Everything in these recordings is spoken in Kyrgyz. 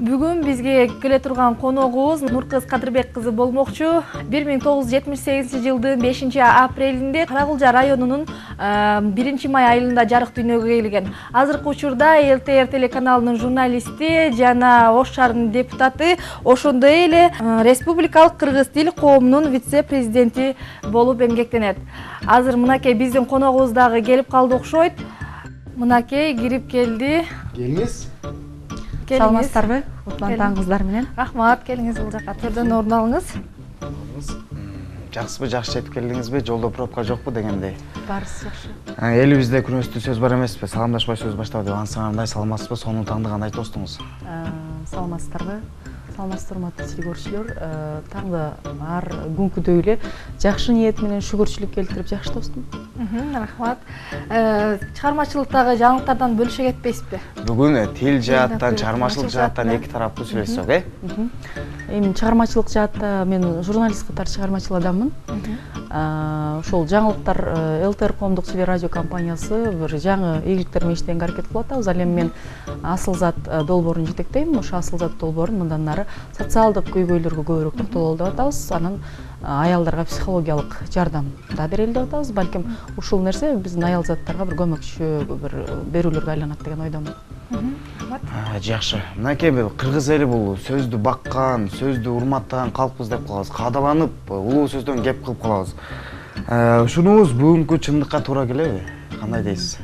Бүгүн бизге келе турган коногубуз Нуркыз Кадырбек кызы болмокчу. 1978 жылдын 5-апрелинде Каракулжа районунун 1-май айылында жарык дүйнөгө келген. Азыркы учурда ЛТР телеканалынын журналисти жана Ош шаарынын депутаты, ошондой эле республикалык кыргыз тил коомунун вице-президенти болуп эмгектенет. Азыр мынакей биздин коногубуз дагы келип калды окшойт. Мынакей кирип келди. Келиңиз. Саламатсыздарбы? Утлантан кыздар менен. Рахмат, келиңиз бул жакка төрдөн орун алыңыз. Жакшысызбы, жакшы жетип келдиңизби? Жолдо пробка жокпу дегендей. Барысы жакшы. Элибизде күнөөстүү сөз бар эмеспи? Саламдашпай сөз баштап деп ансыңардай саламатсызбы? Сонун таңды кандай тостуңуз? Саламатсыздарбы? Саламатсыздар урматтуу телекөрүүчүлөр. Таңды ар күнкүдөй эле жакшы ниет менен шүгүрчүлүк келтирип жакшы тостум. Рахмат. Чыгармачылыктагы жаңылыктардан бөлүшө кетпейсизби? Бүгүн тил жааттан, чыгармачылык жааттан эки тараптуу сүйлөшсөк, Эми чыгармачылык жаатта мен журналист катары чыгармачыл адаммын. Ошол жаңылыктар ЛТР коомдук телерадио компаниясы бир жаңы ийгиликтер менен иштегенге аракет кылып атабыз. Ал эми мен Асыл зат долбоорун жетектейм. Ошо Асыл зат долбоорун мындан нары социалдык көйгөйлөргө көбүрөөк токтололу деп атабыз. Анан аялдарга психологиялык жардам да берели деп атабыз. Балким ушул нерсе биздин аял заттарга бир көмөкчү бир берүүлөргө айланат деген ойдомун. Жакшы. Мынакей кыргыз эли бул сөздү баккан, сөздү урматтаган калкпыз деп калабыз. Каадаланып, улуу сөздөн кеп кылып калабыз. Ушунубуз бүгүнкү чындыкка туура келеби? Кандай дейсиз?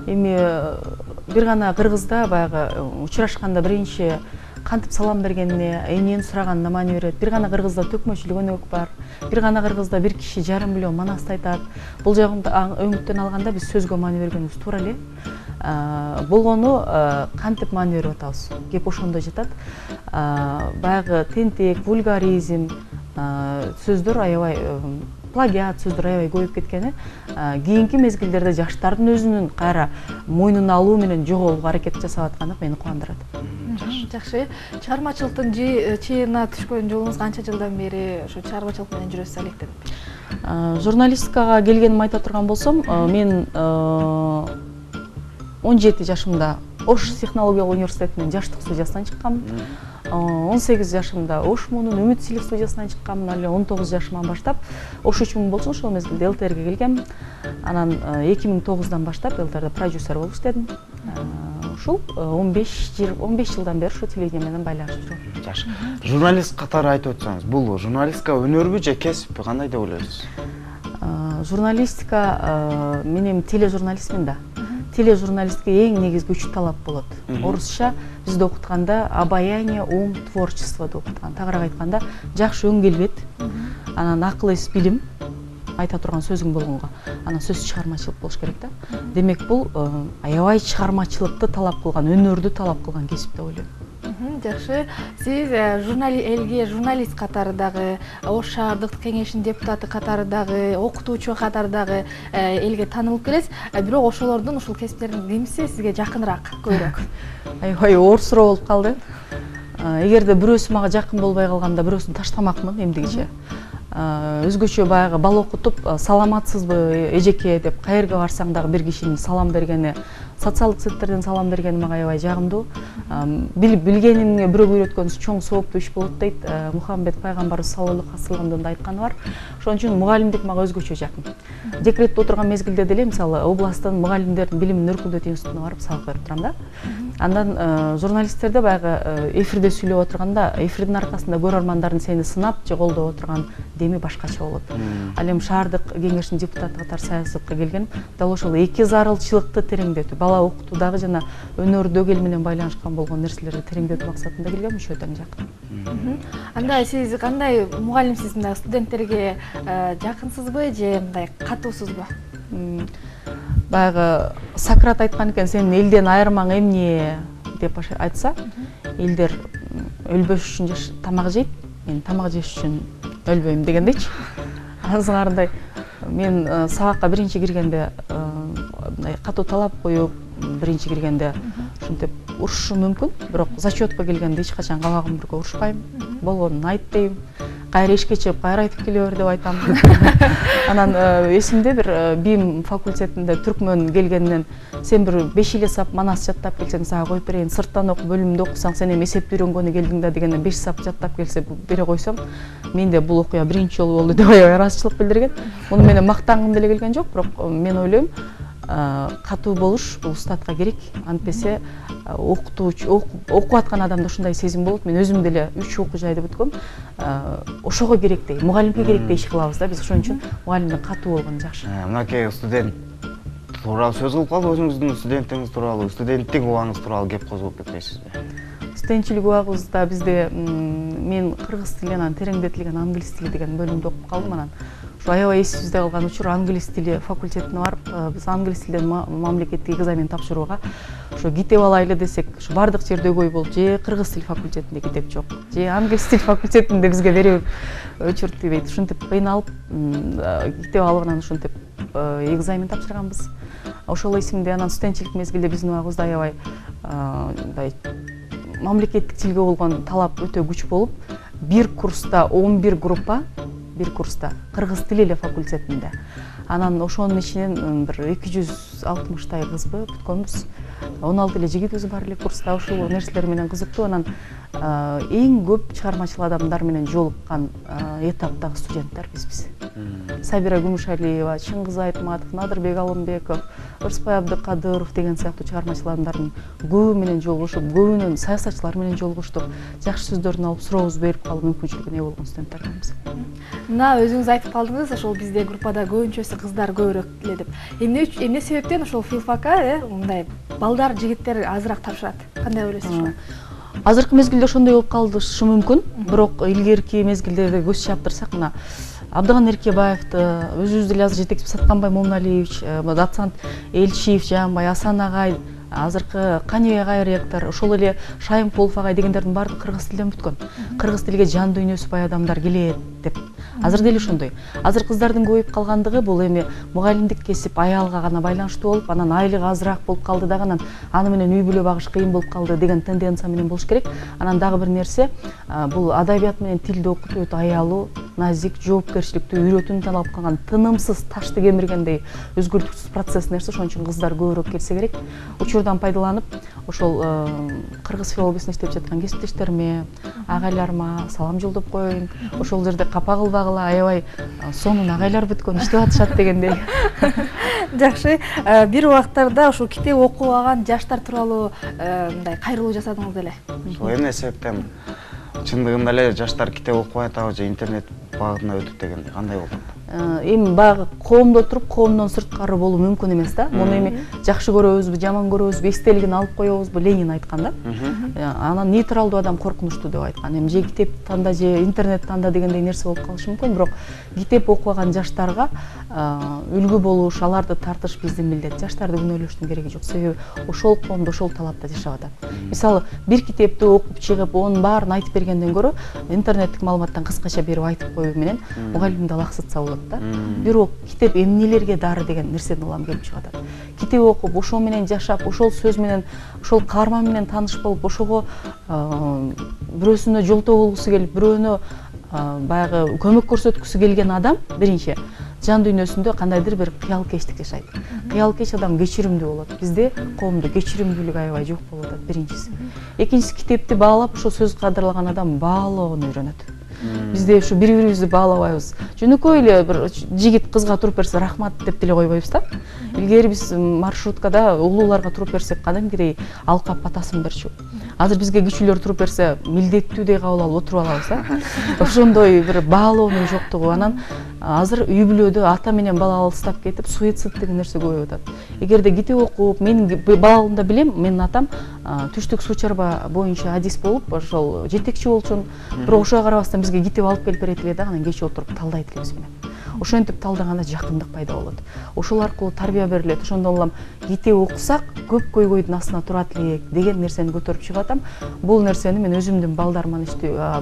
Эми бир гана кыргызда баягы учурашканда биринчи кантип салам бергенине, эмнени сураганына маани берет. Бир гана кыргызда төкмөчүлүк өнөк бар. Бир гана кыргызда 1 киши 1,5 миллион манаст айтат. Бул жагында өңүттөн алганда биз сөзгө маани бергенибиз туура эле. Болгону кантип маани берип атабыз? Кеп ошондо жатат. Баягы тентек, вульгаризм сөздөр аябай плагиат сөздөр аябай көбөйүп кеткени кийинки мезгилдерде жаштардын өзүнүн кайра мойнуна алуу менен жоголууга аракет жасап атканы мени кубандырат. Жакшы. Чыгармачылыктын чыйына түшкөн жолуңуз канча жылдан бери ошо чыгармачылык менен жүрөсүз алектенип? Журналистикага келгенимди айта турган болсом, мен 17 жашымда Ош технологиялык университетинин жаштык студиясынан чыккам. 18 жашымда Ош мунун Үмүт сыйлык студиясынан чыккам. Ал 19 жашыман баштап Ош үчүн болчу ошол мезгилде ЛТРге келгем. Анан 2009-дан баштап ЛТРде продюсер болуп иштедим. Ушул 15 жылдан бери ошо телевидение менен байланышып жүрөм. Жакшы. Журналист катары айтып өтсөңүз, бул журналистика өнөрбү же кесиппи? Кандай деп ойлойсуз? Журналистика мен эми тележурналистмин да. Тележурналистке эң негизги 3 талап болот. Орусча бизде окутканда обаяние, ум, творчество деп окуткан. Тагыраак айтканда жакшы өң келбет, анан акыл эс билим айта турган сөзүң болгонго, анан сөз чыгармачылык болуш керек да. Демек бул аябай чыгармачылыкты талап кылган, өнөрдү талап кылган кесип деп ойлойм. Жакшы. Сиз элге журналист катары дагы, Ош шаардык кеңешинин депутаты катары дагы, окутуучу катары дагы элге таанылып келесиз. Бирок ошолордун ушул кесиптердин кимиси сизге жакыныраак, көбүрөөк? Аябай оор суроо болуп калды. Эгерде бирөөсү мага жакын болбой калганда бирөөсүн таштамакмын эмдигиче. Өзгөчө баягы бала окутуп, саламатсызбы эжеке деп каерге барсаң дагы бир кишинин салам бергени, социалдык сеттерден салам бергени мага аябай жагымдуу. Билгенимге бирөө үйрөткөн чоң сооптуу иш болот дейт. Мухаммед пайгамбарыбыз саллаллаху алейхи вассаламдын да айтканы бар. Ошон үчүн мугалимдик мага өзгөчө жакын. Декретте отурган мезгилде деле мисалы областтын мугалимдердин билимин өркүндөтүү институтуна барып сабак берип турам да. Андан журналисттерде баягы эфирде сүйлөп отурганда, эфирдин аркасында көрөрмандардын сени сынап же колдоп отурган деми башкача болот. Ал эми шаардык кеңештин депутаты катары саясатка келген, дал ошол эки зарылчылыкты тереңдетүү, бала окутуудагы жана өнөрдө эл менен байланышкан болгон нерселерди тереңдетүү максатында келгем, ошо өтө жакын. Анда сиз кандай мугалимсиз, мындай студенттерге жакынсызбы же мындай катуусузбу? Баягы Сократ айткан экен, сенин элден айырмаң эмне деп айтса, элдер өлбөш үчүн тамак жейт, мен тамак жеш үчүн өлбөйм дегендейчи. Азыңарындай мен сабакка биринчи киргенде мындай катуу талап коюп, биринчи киргенде ушинтип урушушум мүмкүн, бирок зачетко келгенде эч качан кабагым бүркөп урушпайм. Болгонун айт дейм. кайра эшикке чыгып кайра айтып келе бер деп айтам. Анан эсимде бир бийим факультетинде түркмөн келгенден сен бир 5 эле сап манас жаттап келсең сага коюп берейин, сырттан окуп бөлүмдө окусаң сен эми эсепти үйрөнгөнү келдиң да дегенден 5 сап жаттап келсе бере койсом, менде бул окуя биринчи жолу болду деп ыраазычылык билдирген. Муну менен мактангым деле келген жок, бирок мен ойлойм катуу болуш бул устатка керек. Антпесе окутуучу окуп аткан адамда ушундай сезим болот. Мен өзүм деле 3 окуу жайды бүткөм. Ошого керектей, мугалимге керектей иш кылабыз да. Биз ошон үчүн мугалимдин катуу болгону жакшы. Мынакей студент тууралуу сөз кылып калдык, өзүңүздүн студентиңиз тууралуу, студенттик убагыңыз тууралуу кеп козгоп кетпейсизби? Студентчилик убагыбызда бизде мен кыргыз тили анан тереңдетилген англис тили деген бөлүмдө окуп калдым. Анан ушу аябай эсибизде калган учур англис тили факультетине барып, биз англис тилден мамлекеттик экзамен тапшырууга ошо китеп алайлы десек, ушу бардык жерде көй болду. Же кыргыз тил факультетинде китеп жок, же англис тил факультетинде бизге берүү өчүр тийбейт. Ушинтип кыйналып, китеп алып анан ушинтип экзамен тапшырганбыз. Ошол эсимде. Анан студентчилик мезгилде биздин убагыбызда аябай мындай мамлекеттик тилге болгон талап өтө күч болуп, бир курста 11 группа, бир курста кыргыз тили эле факультетинде. Анан ошонун ичинен бир 260 кызбы бүткөнбүз. 16 эле жигитибиз бар эле курста. Ушул нерселер менен кызыктуу. Анан эң көп чыгармачыл адамдар менен жолуккан этаптагы студенттер бизбиз. Сабира Күмүшалиева, Чыңгыз Айтматов, Надырбек Алымбеков, Ырысбай Абдыкадыров деген сыяктуу чыгармачыл адамдардын көбү менен жолугушуп, көбүнүн саясатчылар менен жолугуштук. Жакшы сөздөрүн алып, сурообузду берип калуу мүмкүнчүлүгүнө ээ болгон студенттерденбиз. Мына өзүңүз айтып калдыңыз, ошол бизде группада көбүнчөсү кыздар көбүрөөк эле деп. Эмне себептен ошол филфакка мындай балдар, жигиттер азыраак тапшырат? Кандай ойлойсуз ошо? Азыркы мезгилде ошондой болуп калышы мүмкүн. Бирок илгерки мезгилдерде көз чаптырсак, мына Абдыган Эркебаевди, өзүбүз деле азыр жетекчип Сатканбай Момуналиевич, доцент Элчиев, Жаанбай Асан агай, азыркы Канибек агай ректор, ошол эле Шайымкулов агай дегендердин баардыгы кыргыз тилден бүткөн. Кыргыз тилге жан дүйнөсү бай адамдар келет деп. Азыр деле ошондой. Азыр кыздардын көбөйүп калгандыгы бул эми мугалимдик кесип аялга гана байланыштуу болуп, анан айлыгы азыраак болуп калды дагы, анан аны менен үй бүлө багыш кыйын болуп калды деген тенденция менен болуш керек. Анан дагы бир нерсе, бул адабият менен тилди окутуу өтө аялуу, назик, жоопкерчиликтүү, үйрөтүүнү талап кылган, тынымсыз ташты кемиргендей өзгөртүксүз процесс нерсе. Ошон үчүн кыздар көбүрөөк келсе керек. Учурдан пайдаланып, ошол кыргыз филологиясында иштеп жаткан кесиптештериме, агайларыма салам жолдоп коеюн. Ошол жерде капа кылбагыла, аябай сонун агайлар бүткөн иштеп атышат дегендей. Жакшы. Бир убактарда ушул китеп окубаган жаштар тууралуу мындай кайрылуу жасадыңыз деле. Ошол эмне себептен чындыгында эле жаштар китеп окубай атабы же интернет багытына өтүп дегендей кандай болду? Эми баягы коомдо туруп коомдон сырткары болуу мүмкүн эмес да. Муну эми жакшы көрөбүзбү, жаман көрөбүзбү, эстелигин алып коебузбу, Ленин айткан да. Анан нейтралдуу адам коркунучтуу деп айткан. Эми же китеп танда же интернет танда дегендей нерсе болуп калышы мүмкүн, бирок китеп окубаган жаштарга үлгү болуш, аларды тартыш биздин милдет. Жаштарды күнөөлөштүн кереги жок. Себеби ошол коомдо ошол талапта жашап атат. Мисалы, бир китепти окуп чыгып, онун баарын айтып бергенден көрө интернеттик маалыматтан кыскача берип айтып коюу менен мугалимди лаксытса болот да. Бирок китеп эмнелерге дары деген нерсени улам келип чыгып атат. Китеп окуп, ошол менен жашап, ошол сөз менен, ошол каарман менен тааныш болуп, ошого бирөөсүнө жолтоо болгусу келип, бирөөнө баягы көмөк көрсөткүсү келген адам биринчи жан дүйнөсүндө кандайдыр бир кыялкечтик жашайт. Кыялкеч адам кечиримдүү болот. Бизде коомдо кечиримдүүлүк аябай жок болуп атат биринчиси. Экинчиси, китепти баалап, ошол сөз кадырлаган адам баалоону үйрөнөт. Бизде ушу бири-бирибизди баалабайбыз. Жөнөкөй эле бир жигит кызга туруп берсе рахмат деп деле койбойбуз да. Илгери биз маршруткада улууларга туруп берсек кадимкидей алкап батасын берчү. Азыр бизге кичүүлөр туруп берсе милдеттүүдей кабыл алып отуруп алабыз да. Ошондой бир баалоонун жоктугу. Анан азыр үй бүлөдө ата менен бала алыстап кетип, суицид деген нерсе көбөйүп атат. Эгерде китеп окуп, менин балалыгымда билем, менин атам түштүк суу чарба боюнча адис болуп, ошол жетекчи болчун. Бирок ошого карабастан бизге китеп алып келип берет эле да, анан кече отуруп талдайт элебиз менен. Ошентип талдаганда жакындык пайда болот. Ошол аркылуу тарбия берилет. Ошондон улам китеп окусак көп көйгөйдүн астына турат элек деген нерсени көтөрүп чыгып атам. Бул нерсени мен өзүмдүн балдарыма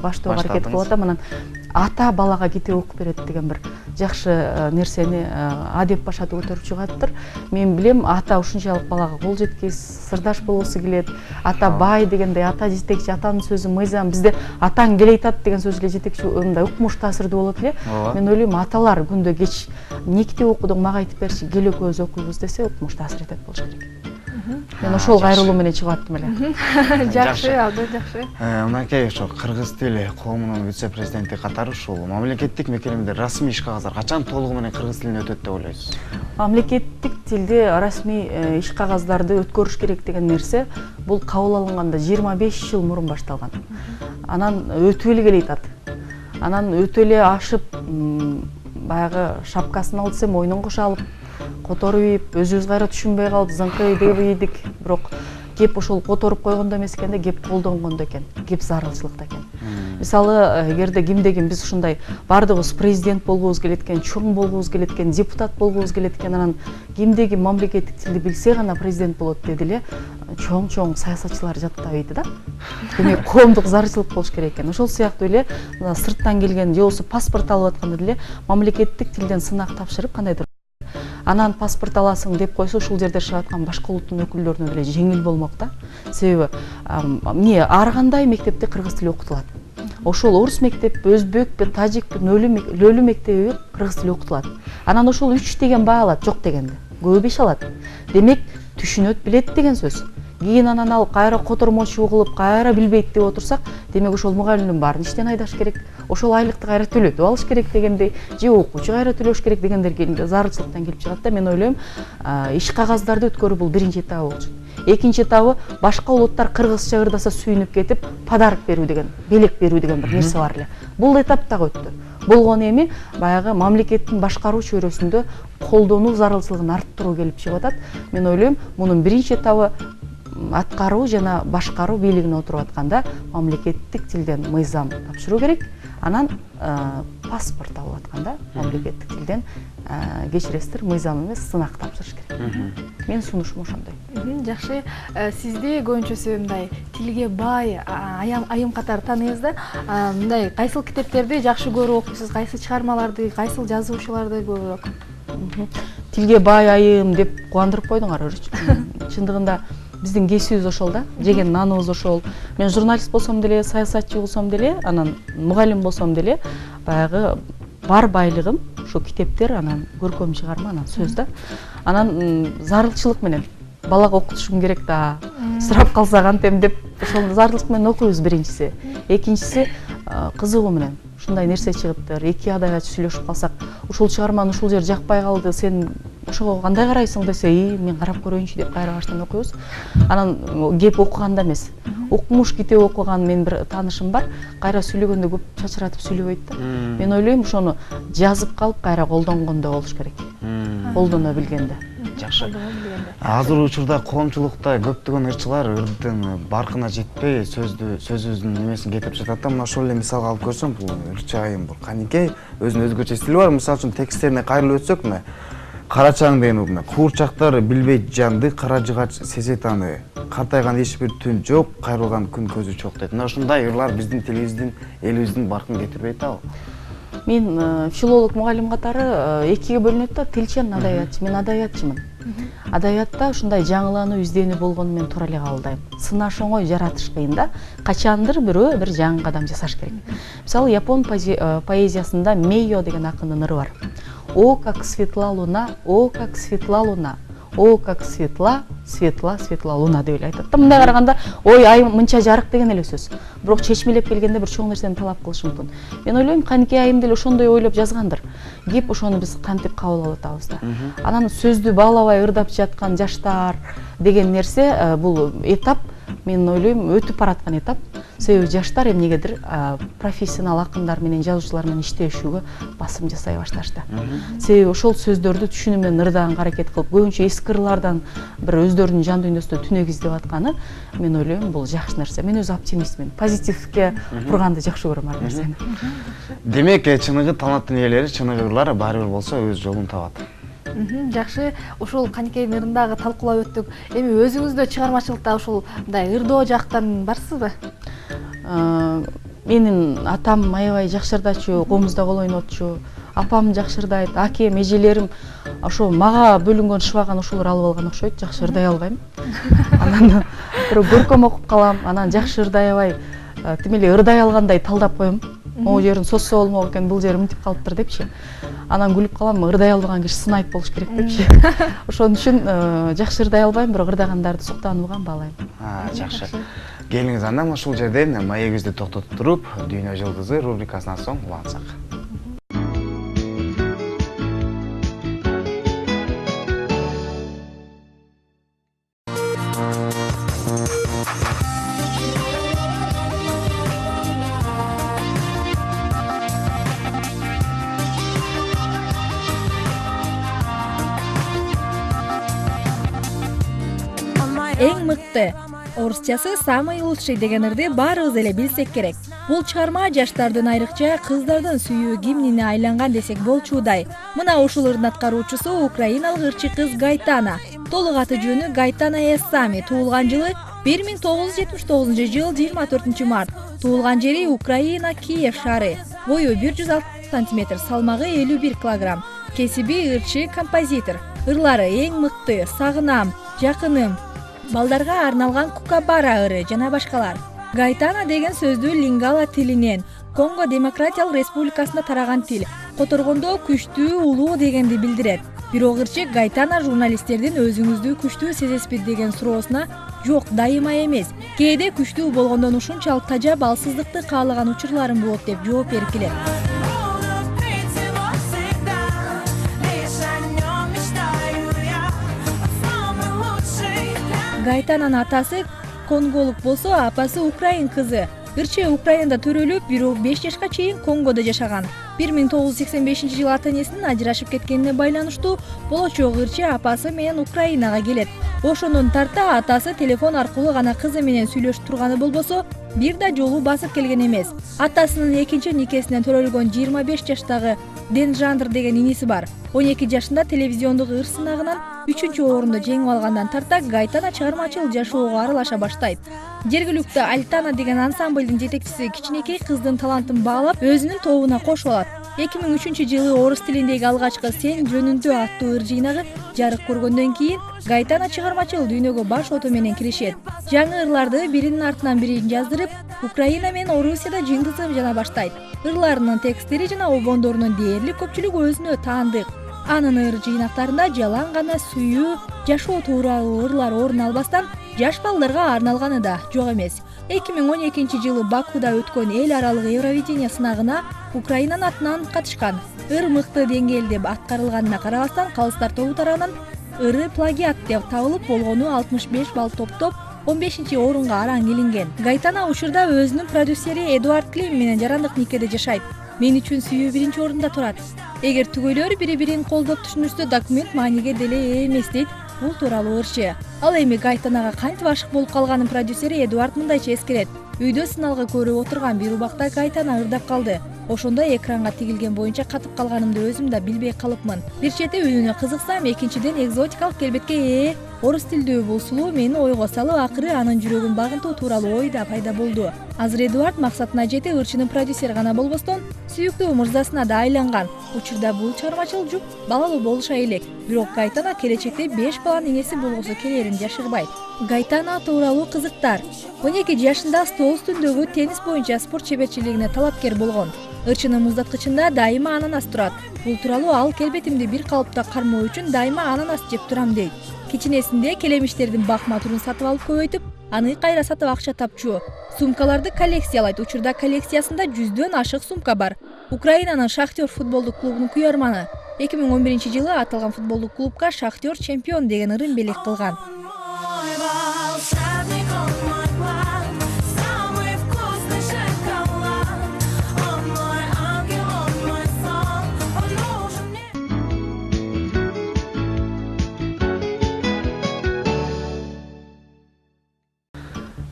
баштоого аракет кылып атам. Анан ата балага китеп окуп берет деген бир жакшы нерсени адеп башаты көтөрүп чыгаттыр. Мен билем, ата ушунчалык балага кол жеткиз, сырдаш болгусу келет. Ата бай дегендей, ата жетекчи, атанын сөзү мыйзам. Бизде атаң келе айтат деген сөз эле жетекчи, мындай укмуш таасирдүү болот эле. Мен ойлойм, аталар күндө кеч никти окудуң, мага айтып берчи, кел экөөбүз окуйбуз десе, укмуш таасир этет болуш керек. Мен ошол кайрылуу менен чыгып аттым эле. Жакшы, абдан жакшы. Мынакей ошо кыргыз тили коомунун вице-президенти катары ушул мамлекеттик мекемеде расмий иш кагаздар качан толугу менен кыргыз тилине өтөт деп ойлойсуз? Мамлекеттик тилде расмий иш кагаздарды өткөрүш керек деген нерсе бул кабыл алынганда 25 жыл мурун башталган. Анан өтүп эле келе атат. Анан өтүп эле ашып, баягы шапкасын алып десем, мойнун кошо алып, которуп ийип, өзүбүз кайра түшүнбөй калып, зыңкый деп ийдик. Бирок кеп ошол которуп койгондо эмес экен да, кеп колдонгондо экен, кеп зарылчылыкта экен. Мисалы, эгерде кимде-ким биз ушундай бардыгыбыз президент болгубуз келет экен, чоң болгубуз келет экен, депутат болгубуз келет экен, анан кимде-ким мамлекеттик тилди билсе гана президент болот деди эле, чоң саясатчылар жаттабайт да. Демек, коомдук зарылчылык болуш керек экен. Ошол сыяктуу эле сырттан келген же болбосо паспорт алып атканда деле мамлекеттик тилден сынак тапшырып кандайдыр анан паспорт аласың деп койсо, ушул жерде жашап аткан башка улуттун өкүлдөрүнө деле жеңил болмок да. Себеби эмне ар кандай мектепте кыргыз тили окутулат. Ошол орус мектеп, өзбек, тажик, лөлү мектеби кыргыз тили окутулат. Анан ошол 3 деген баа алат, жок дегенде. Көбү 5 алат. Демек, түшүнөт, билет деген сөз. Кийин анан алып кайра котормочу кылып, кайра билбейт деп отурсак, демек ошол мугалимдин баарын иштен айдаш керек. Ошол айлыкты кайра төлөтүп алыш керек дегендей, же окуучу кайра төлөш керек дегендер келинде зарылчылыктан келип чыгат да. Мен ойлойм, иш кагаздарды өткөрүү бул биринчи этабы болчу. Экинчи этабы башка улуттар кыргызча ырдаса сүйүнүп кетип, подарок берүү деген, белек берүү деген бир нерсе бар эле. Бул этап дагы өттү. Болгону эми баягы мамлекеттин башкаруу чөйрөсүндө колдонуу зарылчылыгын арттыруу келип чыгып атат. Мен ойлойм, мунун биринчи этабы аткаруу жана башкаруу бийлигине отуруп атканда мамлекеттик тилден мыйзам тапшыруу керек. Анан паспорт алып атканда мамлекеттик тилден кечиресиздер, мыйзам эмес, сынак тапшырыш керек. Менин сунушум ошондой. Жакшы. Сизди көбүнчөсү мындай тилге бай айым катары тааныйбыз да. Мындай кайсыл китептерди жакшы көрүп окуйсуз, кайсыл чыгармаларды, кайсыл жазуучуларды көбүрөөк? Тилге бай айым деп кубандырып койдуңар. Чындыгында биздин кесибибиз ошол да, жеген наныбыз ошол. Мен журналист болсом деле, саясатчы болсом деле, анан мугалим болсом деле, баягы бар байлыгым ошо китептер, анан көркөм чыгарма, анан сөз да. Анан зарылчылык менен балага окутушум керек да, сурап калса кантем деп ошол зарылчылык менен окуйбуз биринчиси. Экинчиси кызыгуу менен. Ушундай нерсе чыгыптыр, эки адабиятчы сүйлөшүп калсак, ушул чыгарманы ушул жер жакпай калды, сен ошого кандай карайсың десе, мен карап көрөйүнчү деп кайра баштан окуйбуз. Анан кеп окуганда эмес. Укмуш китеп окуган мен бир таанышым бар, кайра сүйлөгөндө көп чачыратып сүйлөбөйт да. Мен ойлойм, ошону жазып калып кайра колдонгондо болуш керек. Колдоно билгенде. Жакшы. Азыр учурда коомчулукта көптөгөн ырчылар ырдын баркына жетпей, сөзүбүздүн немесин кетирип жатат да. Мына ошол эле мисалга алып көрсөм, бул ырчы айым, бул каникей, өзүнүн өзгөчө стили бар. Мисалы үчүн тексттерине кайрылып өтсөк, мына Карачаң деген куурчактар билбейт жанды, кара жыгач сезет аны. Картайган эч бир түн жок, кайрылган күн көзү чок дейт. Мына ушундай ырлар биздин тилибиздин, элибиздин баркын кетирбейт абы. Мен филолог мугалим катары экиге бөлүнөт да, тилчи, адабиятчы. Мен адабиятчымын. Адабиятта ушундай жаңылануу, изденүү болгону мен туура эле кабылдайм. Сынаш оңой, жаратыш кыйын да. Качандыр бирөө бир жаңы кадам жасаш керек. Мисалы, япон поэзиясында Мейо деген акындын ыры бар. О, как светла луна, о, как светла луна, о, как светла, светла, светла луна деп эле айтат да. Мындай караганда, ой, ай мынча жарык деген эле сөз. Бирок чечмелеп келгенде бир чоң нерсени талап кылышы мүмкүн. Мен ойлойм, каникей айым деле ошондой ойлоп жазгандыр. Кеп ошону биз кантип кабыл алып атабыз да. Анан сөздү баалабай ырдап жаткан жаштар деген нерсе, бул этап, мен ойлойм, өтүп бараткан этап. Себеби жаштар эмнегедир профессионал акындар менен, жазуучулар менен иштешүүгө басым жасай башташты. Себеби ошол сөздөрдү түшүнүү менен ырдаганга аракет кылып, көбүнчө эски ырлардан бир өздөрүнүн жан дүйнөсүндө түнөк издеп атканы, мен ойлойм, бул жакшы нерсе. Мен өзү оптимистмин. Позитивге турганды жакшы көрөм ар нерсени. Демек, чыныгы таланттын ээлери, чыныгы ырлар баары бир болсо өз жолун табат. Жакшы, ошол каникейдин ырындагы талкуулап өттүк. Эми өзүңүздө чыгармачылыкта ошол мындай ырдоо жактан барсызбы? Менин атам аябай жакшы ырдачу, комузда кол ойнотчу. апам жакшы ырдайт, акем, эжелерим ошо мага бөлүнгөн шыбаган ошолор алып алган окшойт, жакшы ырдай албайм. Анан бирок көркөм окуп калам, анан жакшы ырдай албай, тим эле ырдай алгандай талдап коем. Могу жерин созсо болмок экен, бул жери мынтип калыптыр депчи. Анан күлүп калам, ырдай албаган киши сынайт болуш керек депчи. Ошон үчүн жакшы ырдай албайм, бирок ырдагандарды суктанууга баалайм. Жакшы. Келиңиз анда ушул жерден маегибизди токтотуп туруп, Дүйнө жылдызы рубрикасынан соң улантсак. Эң мыкты, орусчасы самый лучший деген ырды баарыбыз эле билсек керек. Бул чыгарма жаштардын, айрыкча кыздардын сүйүү гимнине айланган десек болчудай. Мына ушул ырдын аткаруучусу украиналык ырчы кыз Гайтана. Толук аты жөнү Гайтана Эссами. Туулган жылы 1979 жыл 24 март. Туулган жери Украина, Киев шаары. Бою 106 см, салмагы 51 кг. Кесиби ырчы, композитор. Ырлары эң мыкты, Сагынам, Жакыным, балдарга арналган Кукабара ыры жана башкалар. Гайтана деген сөздү лингала тилинен, Конго Демократиялык Республикасында тараган тил. Которгондо күчтүү, улуу дегенди билдирет. Бирок ырчы Гайтана журналисттердин өзүңүздү күчтүү сезесизби деген суроосуна жок, дайыма эмес. Кээде күчтүү болгондон ушунчалык тажап, алсыздыкты каалаган учурларым болот деп жооп берип келет. Гайтананын атасы конголук болсо, апасы украин кызы. Ырчы Украинада төрөлүп, бирок 5 жашка чейин Конгодо жашаган. 1985 жылы ата-энесинин ажырашып кеткенине байланыштуу болочок ырчы апасы менен Украинага келет. Ошондон тарта атасы телефон аркылуу гана кызы менен сүйлөшүп турганы болбосо, бир да жолу басып келген эмес. Атасынын экинчи никесинен төрөлгөн 25 жаштагы Денжандр деген иниси бар. 12 жашында телевизиондук ыр сынагынан 3-орунду жеңип алгандан тарта Гайтана чыгармачыл жашоого аралаша баштайт. Жергиликтүү Альтана деген ансамблдин жетекчиси кичинекей кыздын талантын баалап, өзүнүн тобуна кошуп алат. 2003 жылы орус тилиндеги алгачкы Сен жөнүндө аттуу ыр жыйнагы жарык көргөндөн кийин Гайтана чыгармачыл дүйнөгө баш ото менен киришет. Жаңы ырларды биринин артынан бирин жаздырып, Украина менен Орусияда жыйынтыгып жана баштайт. Ырларынын тексттери жана обондорунун дээрлик көпчүлүгү өзүнө таандык. Анын ыр жыйнактарында жалаң гана сүйүү, жашоо тууралуу ырлар орун албастан, жаш балдарга арналганы да жок эмес. 2012 жылы Бакуда өткөн эл аралык Евровидение сынагына Украинанын атынан катышкан. Ыр мыкты деңгээлде аткарылганына карабастан, калыстар тобу тарабынан ыры плагиат деп табылып, болгону 65 балл топтоп 15-орунга араң келинген. Гайтана учурда өзүнүн продюсери Эдуард Клим менен жарандык никеде жашайт. Мен үчүн сүйүү 1-орунда турат. Эгер түгөйлөр бири-бирин колдоп түшүнүшсө, документ мааниге деле эмес дейт бул тууралуу ырчы. Ал эми Гайтанага кантип ашык болуп калганын продюсери Эдуард мындайча эскерет. Үйдө сыналгы көрүп отурган бир убакта Гайтана ырдап калды. Ошондо экранга тигилген боюнча катып калганымды өзүм да билбей калыпмын. Бир чети үнүнө кызыксам, экинчиден экзотикалык келбетке орус тилдүү бул сулуу мени ойго салып, акыры анын жүрөгүн багынтуу тууралуу ой да пайда болду. Азыр Эдуард максатына жетип, ырчынын продюсери гана болбостон, сүйүктүү мырзасына да айланган. Учурда бул чыгармачыл жуп балалуу болуша элек. Бирок Гайтана келечекте 5 баланын энеси болгусу келерин жашырбайт. Гайтана тууралуу кызыктар. 12 жашында стол үстүндөгү теннис боюнча спорт чеберчилигине талапкер болгон. Ырчынын муздаткычында дайыма ананас турат. Бул тууралуу ал келбетимди бир калыпта кармоо үчүн дайыма ананас жеп турам дейт. Кичинесинде келемиштердин бакма турун сатып алып көбөйтүп, аны кайра сатып акча тапчу. Сумкаларды коллекциялайт. Учурда коллекциясында 100дөн ашык сумка бар. Украинанын Шахтер футболдук клубунун куярманы. 2011 жылы аталган футболдук клубка Шахтер чемпион деген ырын белек кылган.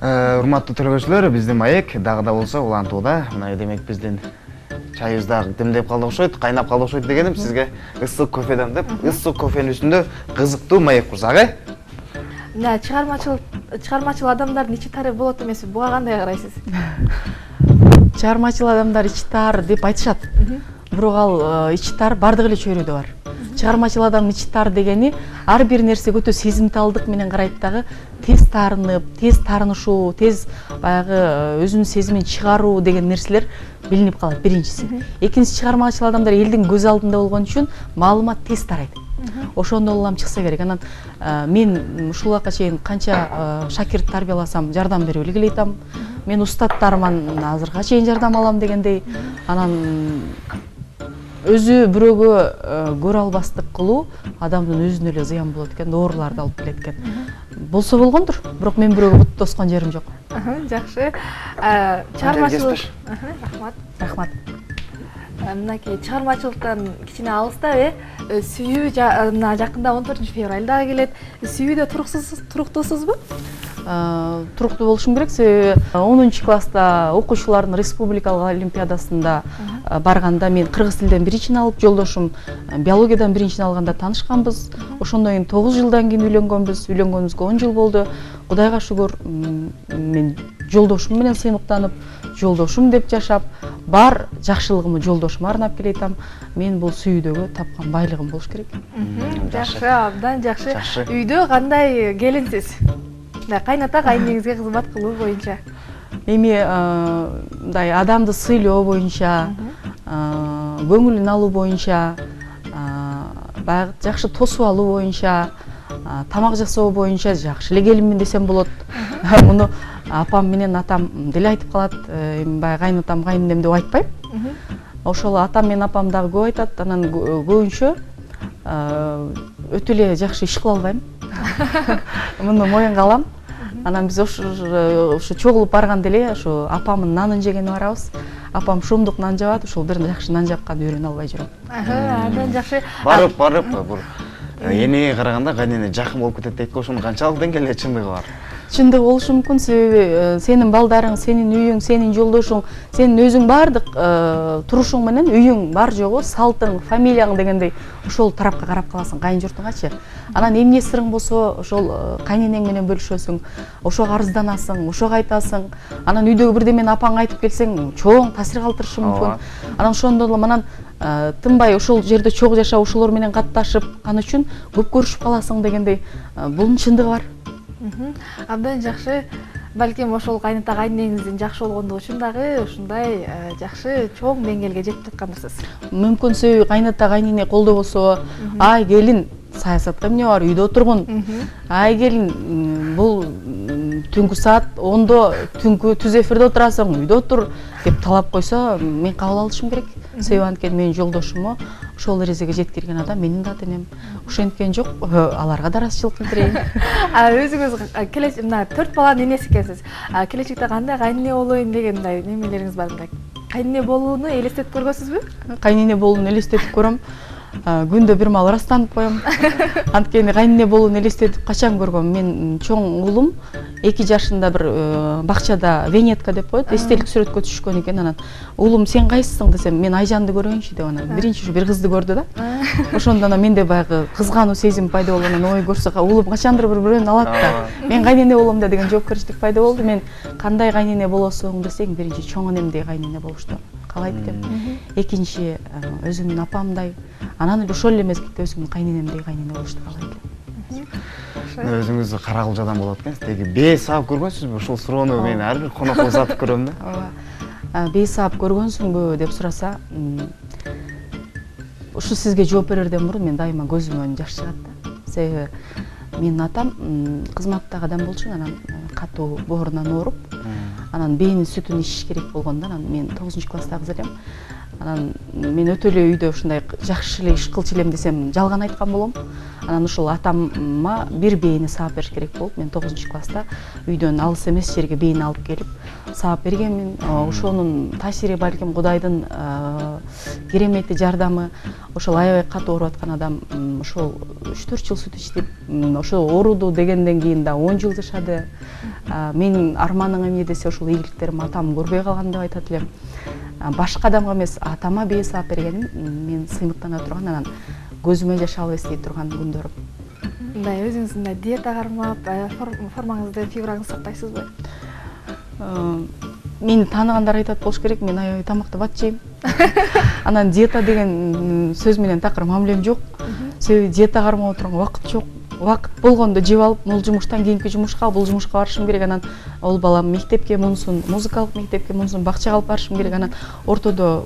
Урматтуу көрүүчүлөр, биздин маек дагы да болсо улантууда. Мына демек биздин чайыбыз да демдеп калды окшойт, кайнап калды окшойт дегеним сизге ысык кофеден деп, ысык кофенин үстүндө кызыктуу маек курсак, Мына чыгармачыл адамдардын ичи тары болот эмеспи? Буга кандай карайсыз? Чыгармачыл адамдар ичи тар деп айтышат. бирок ал ичи тар бардык эле чөйрөдө бар. Чыгармачыл адамдын ичи тар дегени ар бир нерсеге өтө сезимталдык менен карайт дагы, тез таарынып, тез таарынышуу, тез баягы өзүнүн сезимин чыгаруу деген нерселер билинип калат биринчиси. Экинчиси, чыгармачыл адамдар элдин көз алдында болгон үчүн маалымат тез тарайт. Ошондо улам чыкса керек. Анан мен ушул убакка чейин канча шакирт тарбияласам жардам берип эле келейтам. Мен устаттарыман азырга чейин жардам алам дегендей. Анан өзү бирөөгө көрө албастык кылуу адамдын өзүнө эле зыян болот экен, ооруларды алып келет экен. Болсо болгондур, бирок мен бирөөгө бут тоскон жерим жок. Жакшы. Чыгармачылык. Рахмат. Мынакей чыгармачылыктан кичине алыстап, сүйүү мына жакында 14-февралда келет. Сүйүүдө туруктуусузбу? Туруктуу болушум керек. Себеби 10-класста окуучулардын республикалык олимпиадасында барганда мен кыргыз тилден биринчини алып, жолдошум биологиядан биринчини алганда таанышканбыз. Ошондон кийин 9 жылдан кийин үйлөнгөнбүз. Үйлөнгөнүбүзгө 10 жыл болду. Кудайга шүгүр, мен жолдошум менен сыймыктанып, жолдошум деп жашап, бар жакшылыгымды жолдошума арнап келейтам. Мен бул сүйүүдөгө тапкан байлыгым болуш керек. Жакшы, абдан жакшы. Үйдө кандай келинсиз? Кайната кайнеңизге кызмат кылуу боюнча. Эми мындай адамды сыйлоо боюнча, көңүлүн алуу боюнча, баягы жакшы тосуп алуу боюнча, тамак жасоо боюнча жакшы эле келинмин десем болот. Муну апам менен атам деле айтып калат. Эми баягы кайнатам, кайненем деп айтпайм. Ошол атам менен апам дагы көп айтат. Анан көбүнчө өтө эле жакшы иш кыла албайм. Муну моюнга алам. Анан биз ошо чогулуп барганда эле ошо апамдын нанын жегени барабыз. Апам шумдук нан жабат, ошол бир жакшы нан жапканды үйрөнө албай жүрөм. Андан жакшы. Барып бул энеге караганда кайнене жакын болуп кетет дейт го, ошонун канчалык деңгээлде чындыгы бар? Чындыгы болушу мүмкүн, себеби сенин балдарың, сенин үйүң, сенин жолдошуң, сенин өзүң бардык турушуң менен үйүң бар жогу, салтың, фамилияң дегендей ошол тарапка карап каласың, кайын журтуңачы. Анан эмне сырың болсо ошол кайненең менен бөлүшөсүң, ошого арызданасың, ошого айтасың. Анан үйдөгү бирдемени апаңа айтып келсең, чоң таасир калтырышы мүмкүн. Анан ошондо эле анан тынбай ошол жерде чогуу жашап, ошолор менен катташып кан үчүн көп көрүшүп каласың дегендей, бунун чындыгы бар. Абдан жакшы. Балким ошол кайната кайнеңиздин жакшы болгондугу үчүн дагы ушундай жакшы чоң деңгээлге жетип жаткандырсыз. Мүмкүн себеби кайната кайнене колдобосо, ай келин саясатка эмне бар, үйдө отургун. Ай келин бул түнкү саат 10-до түнкү түз эфирде отурасың, үйдө отур деп талап койсо, мен кабыл алышым керек. Себеби анткени менин жолдошуму ошол эрежеге жеткирген адам менин да ата-энем. Ошенткен жок, аларга да ыраазычылык билдирейин. Өзүңүз мына 4 баланын энеси экенсиз. Келечекте кандай кайнене болоюн деген мындай немелериңиз барбы? Кайнене болууну элестетип көргөнсүзбү? Кайнене болууну элестетип көрөм. Күндө бир маал ыраазданып коем. Анткени кайнене болууну элестетип качан көргөм? Мен чоң уулум 2 жашында бир бакчада венетка деп коет, эстелик сүрөткө түшкөн экен. Анан уулум сен кайсысың десем, мен Айжанды көрөйүнчү деп анан биринчи ушу бир кызды көрдү да. Ошондо анан менде баягы кызгануу сезим пайда болду. Анан ой көрсө уулум качандыр бирөөнү алат да. Мен кайнене болом да деген жоопкерчилик пайда болду. Мен кандай кайнене болосуң десең, биринчи чоң энемдей кайнене болушту каалайт экем. Экинчи өзүмдүн апамдай, анан ошол эле мезгилде өзүмдүн кайненемдей кайнене болушту каалайт элем. Өзүңүз кара кылжадан болот экенсиз. Теги бээ саап көргөнсүзбү? Ушул суроону мен ар бир конокко узатып көрөм да. Ооба. Бээ саап көргөнсүңбү деп сураса, ушу сизге жооп берерден мурун мен дайыма көзүмөн жаш чыгат да. Себеби менин атам кызматтагы адам болчу, анан катуу боорунан ооруп, анан бээнин сүтүн ичиш керек болгондо, анан мен 9-класста кыз элем. Анан мен өтө эле үйдө ушундай жакшы эле иш кылчу элем десем жалган айткан болом. Анан ушул атамма бир бээни саап бериш керек болуп, мен 9-класста үйдөн алыс эмес жерге бээни алып келип саап бергенмин. Ошонун таасири балким Кудайдын керемети, жардамы. Ошол аябай катуу ооруп аткан адам ошол 3-4 жыл сүт ичти. Ошол ооруду дегенден кийин да 10 жыл жашады. Менин арманым эмне десе, ошол ийгиликтерим атам көрбөй калган деп айтат элем. Башка адамга эмес, атама бээ саап бергеним мен сыймыктана турган, анан көзүмө жаш алып эстей турган күндөрүм. Мындай өзүңүз мындай диета кармап, формаңызды, фигураңызды сактайсызбы? мени тааныгандар айтат болуш керек, мен аябай тамакты бат жейм. Анан диета деген сөз менен такыр мамилем жок. Себеби диета кармап отурган убакыт жок. Убакыт болгондо жеп алып, бул жумуштан кийинки жумушка, бул жумушка барышым керек. Анан ол балам мектепке, мунусун музыкалык мектепке, мунусун бакчага алып барышым керек. Анан ортодо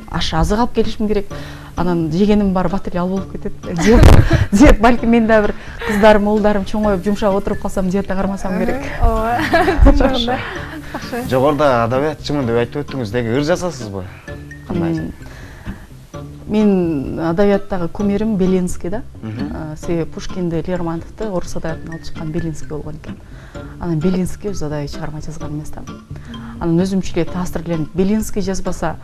аш азык алып келишим керек. Анан жегеним бар бат эле ал болуп кетет. Диет балким мен да бир кыздарым, уулдарым чоңоюп жумшап отуруп калсам диета кармасам керек. Ооба. Жогоруда адабиятчымын деп айтып өттүңүз, деги ыр жазасызбы? Кандай? Мен адабияттагы кумирим Белинский да. Себеби Пушкинди, Лермонтовду орус адабиятынан алып чыккан Белинский болгон экен. Анан Белинский өз адабий чыгарма жазган эмес да. Анан өзүмчө эле таасирленип, Белинский жазбаса,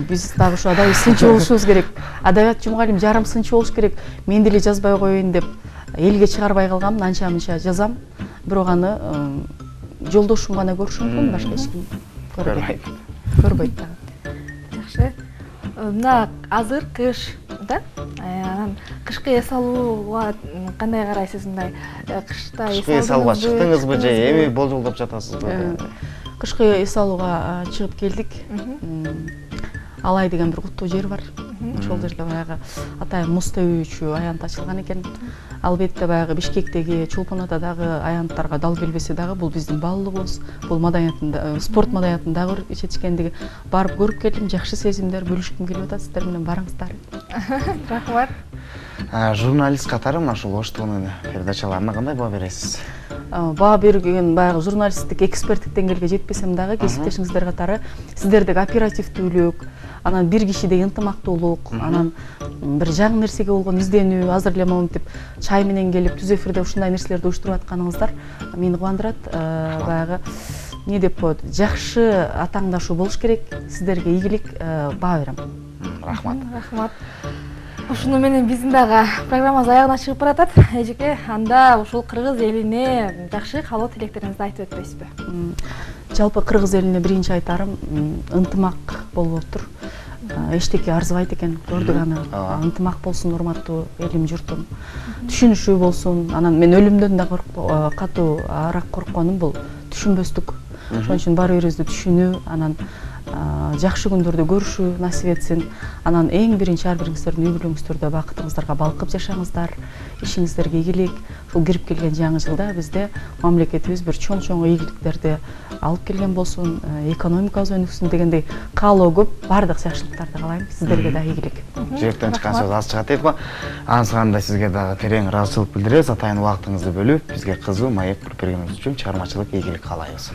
биз дагы ушу адабий сынчы болушубуз керек. Адабият жумгалим жарым сынчы болуш керек. Мен деле жазбай коеюн деп элге чыгарбай калгам, анча-мынча жазам. Бирок аны жолдошум гана көрүшү мүмкүн, башка эч ким көрбөйт дагы. Жакшы. Мына азыр кыш да? Анан кышкы эс алууга кандай карайсыз? Мындай кышта кышкы эс алууга чыктыңызбы же эми болжолдоп жатасызбы? Кышкы эс алууга чыгып келдик. Алай деген бир куттуу жер бар. Ошол жерде баягы атайын муз тебүүчү аянт ачылган экен. Албетте баягы Бишкектеги, Чолпон Атадагы аянттарга дал келбесе дагы бул биздин баалуулугубуз, бул маданиятында, спорт маданиятындагы жетишкендиги. Барып көрүп келдим, жакшы сезимдер бөлүшкүм келип атат, сиздер менен барыңыздар. Рахмат. Журналист катары мына ушул Ош ТВнын передачаларына кандай баа бересиз? Баа берген баягы журналисттик, эксперттик деңгээлге жетпесем дагы кесиптешиңиздер катары сиздердеги оперативдүүлүк, анан бир кишиде ынтымактуулук, анан бир жаңы нерсеге болгон изденүү, азыр эле моментип чай менен келип түз эфирде ушундай нерселерди уюштуруп атканыңыздар мени кубандырат. Баягы эмне деп коет, жакшы атааңдашуу болуш керек. Сиздерге ийгилик, баа берем. Рахмат. Рахмат. Ушуну менен биздин дагы программабыз аягына чыгып баратат. Эжеке, анда ушул кыргыз элине жакшы каалоо тилектериңизди айтып өтпөйсүзбү? Жалпы кыргыз элине биринчи айтарым ынтымак болуп тур. Эчтеке арзыбайт экен, көрдүк аны. Ынтымак болсун, урматтуу элим, журтум. Түшүнүшүү болсун. Анан мен өлүмдөн да катуу араак коркконум бул түшүнбөстүк. Ошон үчүн бар бирибизди түшүнүү, анан жакшы күндөрдү көрүшүү насип этсин. Анан эң биринчи ар бириңиздердин үй бүлөңүздөрдө бакытыңыздарга балкып жашаңыздар, ишиңиздерге ийгилик. Ушул кирип келген жаңы жылда бизде мамлекетибиз бир чоң ийгиликтерди алып келген болсун, экономикабыз өнүксүн дегендей каалоо көп. Бардык жакшылыктарды каалайм. Сиздерге да ийгилик. Жүрөктөн чыккан сөз аз чыгат дейт го. Ансыганда сизге дагы терең ыраазычылык билдиребиз. Атайын убактыңызды бөлүп, бизге кызуу маек бергениңиз үчүн чыгармачылык ийгилик каалайбыз.